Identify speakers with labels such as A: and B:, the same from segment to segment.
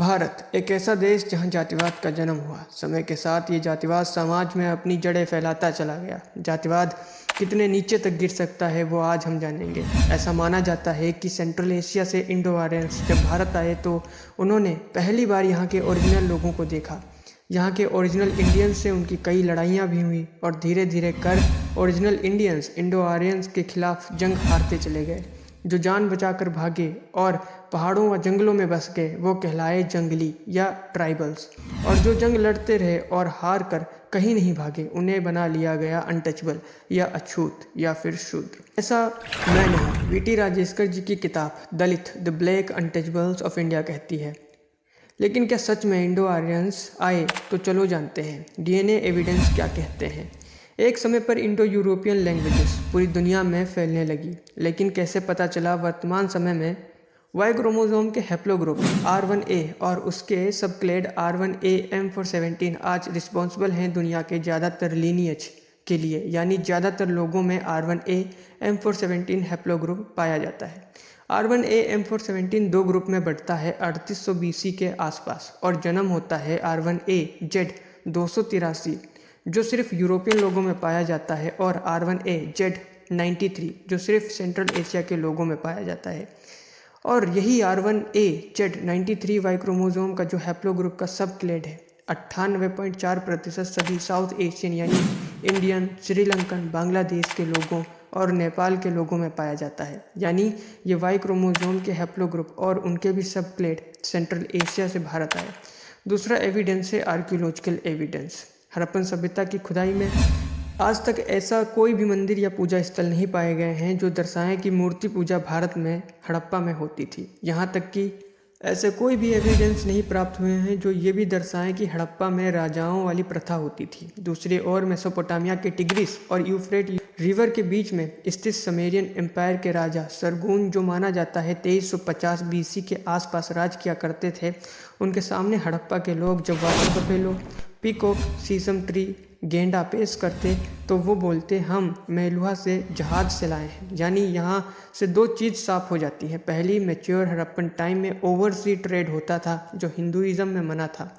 A: भारत एक ऐसा देश जहां जातिवाद का जन्म हुआ। समय के साथ ये जातिवाद समाज में अपनी जड़ें फैलाता चला गया। जातिवाद कितने नीचे तक गिर सकता है वो आज हम जानेंगे। ऐसा माना जाता है कि सेंट्रल एशिया से इंडो आर्यंस जब भारत आए तो उन्होंने पहली बार यहाँ के ओरिजिनल लोगों को देखा। यहाँ के ओरिजिनल इंडियंस से उनकी कई लड़ाइयाँ भी हुई और धीरे धीरे कर ओरिजिनल इंडियंस इंडो आर्यंस के खिलाफ जंग हारते चले गए। जो जान बचाकर भागे और पहाड़ों व जंगलों में बस गए वो कहलाए जंगली या ट्राइबल्स, और जो जंग लड़ते रहे और हार कर कहीं नहीं भागे उन्हें बना लिया गया अनटचबल या अछूत या फिर शूद्र। ऐसा मैं नहीं, वीटी राजेस्कर जी की किताब दलित द ब्लैक अनटचबल्स ऑफ इंडिया कहती है। लेकिन क्या सच में इंडो आर्यंस आए? तो चलो जानते हैं डीएनए एविडेंस क्या कहते हैं। एक समय पर इंडो यूरोपियन लैंग्वेजेस पूरी दुनिया में फैलने लगी, लेकिन कैसे पता चला? वर्तमान समय में वाई क्रोमोसोम के हैप्लोग्रुप R1A और उसके सबक्लेड R1A M417 आज रिस्पॉन्सिबल हैं दुनिया के ज़्यादातर लीनियज के लिए, यानी ज़्यादातर लोगों में R1A M417 हैप्लोग्रुप पाया जाता है। R1A M417 दो ग्रुप में बढ़ता है 3800 BC के आसपास और जन्म होता है R1A Z 283 जो सिर्फ यूरोपियन लोगों में पाया जाता है, और R1A Z 93 जो सिर्फ सेंट्रल एशिया के लोगों में पाया जाता है। और यही R1A Z 93 वाई क्रोमोसोम का जो हैप्लोग्रुप का सब क्लेड है 98.4% सभी साउथ एशियन यानी इंडियन, श्रीलंकन, बांग्लादेश के लोगों और नेपाल के लोगों में पाया जाता है। यानी ये वाई क्रोमोसोम के हैप्लोग्रुप और उनके भी सब क्लेड सेंट्रल एशिया से भारत आए। दूसरा एविडेंस है आर्कियोलॉजिकल एविडेंस। हड़प्पन सभ्यता की खुदाई में आज तक ऐसा कोई भी मंदिर या पूजा स्थल नहीं पाए गए हैं जो दर्शाएं कि मूर्ति पूजा भारत में हड़प्पा में होती थी। यहाँ तक कि ऐसे कोई भी एविडेंस नहीं प्राप्त हुए हैं जो ये भी दर्शाएं कि हड़प्पा में राजाओं वाली प्रथा होती थी। दूसरी ओर मेसोपोटामिया के टिग्रिस और यूफ्रेट रिवर के बीच में स्थित समेरियन एम्पायर के राजा सरगुन, जो माना जाता है 2350 BC के आसपास राज किया करते थे, उनके सामने हड़प्पा के लोग जब वाटर बफेलो, पीकॉक, सीसम ट्री, गेंडा पेश करते तो वो बोलते हम मेलुहा से जहाज से लाए हैं। यानी यहाँ से दो चीज़ साफ हो जाती है। पहली, मैच्योर हड़प्पन टाइम में ओवरसी ट्रेड होता था जो हिंदुइज्म में मना था।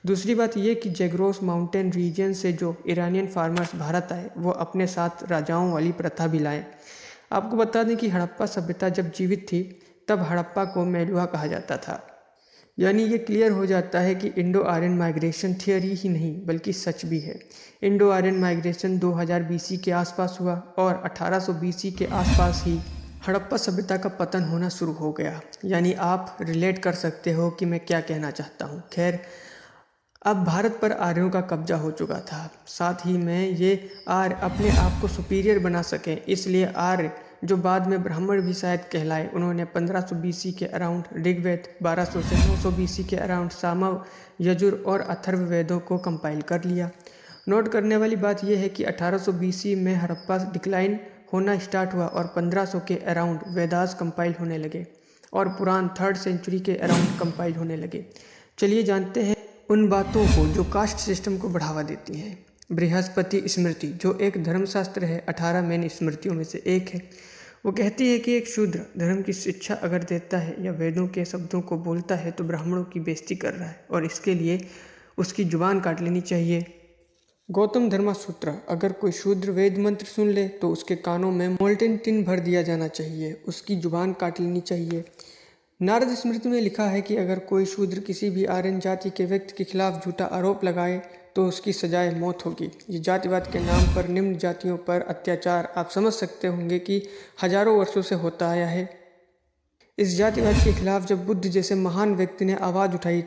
A: दूसरी बात ये कि जैग्रोस माउंटेन रीजन से जो ईरानियन फार्मर्स भारत आए वो अपने साथ राजाओं वाली प्रथा भी लाए। आपको बता दें कि हड़प्पा सभ्यता जब जीवित थी तब हड़प्पा को मेलुहा कहा जाता था। यानी ये क्लियर हो जाता है कि इंडो आर्यन माइग्रेशन थियोरी ही नहीं बल्कि सच भी है। इंडो आर्यन माइग्रेशन 2000 BC के आसपास हुआ और 1800 BC के आसपास ही हड़प्पा सभ्यता का पतन होना शुरू हो गया। यानी आप रिलेट कर सकते हो कि मैं क्या कहना चाहता हूँ। खैर, अब भारत पर आर्यों का कब्जा हो चुका था। साथ ही में ये आर्य अपने आप को सुपीरियर बना सकें, इसलिए आर्य जो बाद में ब्राह्मण भी शायद कहलाए, उन्होंने 1500 BC के अराउंड ऋग्वेद, 1200 से 900 BC के अराउंड सामव, यजुर और अथर्व वेदों को कंपाइल कर लिया। नोट करने वाली बात यह है कि 1800 BC में हड़प्पा डिक्लाइन होना स्टार्ट हुआ और 1500 के अराउंड वेदास कंपाइल होने लगे और पुराण 3rd सेंचुरी के अराउंड कंपाइल होने लगे। चलिए जानते हैं उन बातों को जो कास्ट सिस्टम को बढ़ावा देती हैं। बृहस्पति स्मृति जो एक धर्मशास्त्र है, 18 मेन स्मृतियों में से एक है। वो कहती है कि एक शूद्र धर्म की शिक्षा अगर देता है या वेदों के शब्दों को बोलता है तो ब्राह्मणों की बेइज्जती कर रहा है और इसके लिए उसकी जुबान काट लेनी चाहिए। गौतम धर्मा सूत्र, अगर कोई शूद्र वेद मंत्र सुन ले तो उसके कानों में मोल्टेन टिन भर दिया जाना चाहिए, उसकी जुबान काट लेनी चाहिए। नारद स्मृति में लिखा है कि अगर कोई शूद्र किसी भी आर्यन जाति के व्यक्ति के खिलाफ झूठा आरोप लगाए तो उसकी सजाए मौत होगी। ये जातिवाद के नाम पर निम्न जातियों पर अत्याचार आप समझ सकते होंगे कि हजारों वर्षों से होता आया है। इस जातिवाद के खिलाफ जब बुद्ध जैसे महान व्यक्ति ने आवाज़ उठाई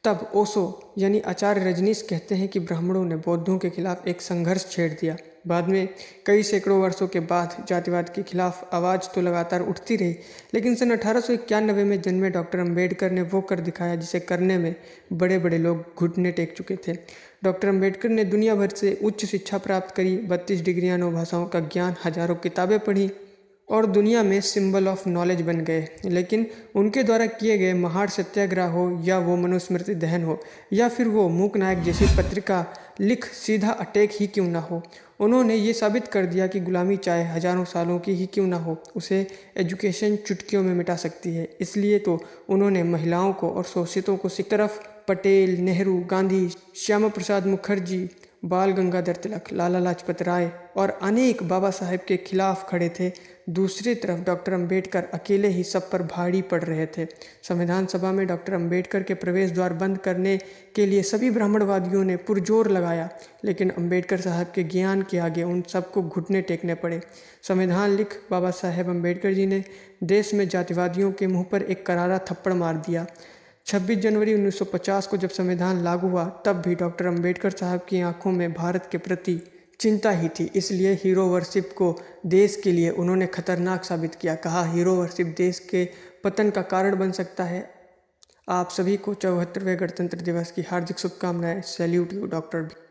A: तब ओशो यानी आचार्य रजनीश कहते हैं कि ब्राह्मणों ने बौद्धों के खिलाफ एक संघर्ष छेड़ दिया। बाद में कई सैकड़ों वर्षों के बाद जातिवाद के खिलाफ आवाज़ तो लगातार उठती रही, लेकिन सन 1891 में जन्मे डॉक्टर अंबेडकर ने वो कर दिखाया जिसे करने में बड़े बड़े लोग घुटने टेक चुके थे। डॉक्टर अंबेडकर ने दुनिया भर से उच्च शिक्षा प्राप्त करी, 32 डिग्रियां, 9 भाषाओं का ज्ञान, हजारों किताबें पढ़ी और दुनिया में सिंबल ऑफ नॉलेज बन गए। लेकिन उनके द्वारा किए गए महान सत्याग्रह हो, या वो मनुस्मृति दहन हो, या फिर वो मूक नायक जैसी पत्रिका लिख सीधा अटैक ही क्यों ना हो, उन्होंने ये साबित कर दिया कि गुलामी चाहे हजारों सालों की ही क्यों ना हो, उसे एजुकेशन चुटकियों में मिटा सकती है। इसलिए तो उन्होंने महिलाओं को और शोषितों को एक तरफ पटेल, नेहरू, गांधी, श्यामा प्रसाद मुखर्जी, बाल गंगाधर तिलक, लाला लाजपत राय और अनेक बाबा साहेब के खिलाफ खड़े थे, दूसरी तरफ डॉक्टर अंबेडकर अकेले ही सब पर भारी पड़ रहे थे। संविधान सभा में डॉक्टर अंबेडकर के प्रवेश द्वार बंद करने के लिए सभी ब्राह्मणवादियों ने पुरजोर लगाया, लेकिन अंबेडकर साहब के ज्ञान के आगे उन सबको घुटने टेकने पड़े। संविधान लिख बाबा साहेब अंबेडकर जी ने देश में जातिवादियों के मुंह पर एक करारा थप्पड़ मार दिया। 26 जनवरी 1950 को जब संविधान लागू हुआ, तब भी डॉक्टर अंबेडकर साहब की आंखों में भारत के प्रति चिंता ही थी। इसलिए हीरो वर्शिप को देश के लिए उन्होंने खतरनाक साबित किया। कहा, हीरो वर्शिप देश के पतन का कारण बन सकता है। आप सभी को 74वें गणतंत्र दिवस की हार्दिक शुभकामनाएं। Salute you doctor.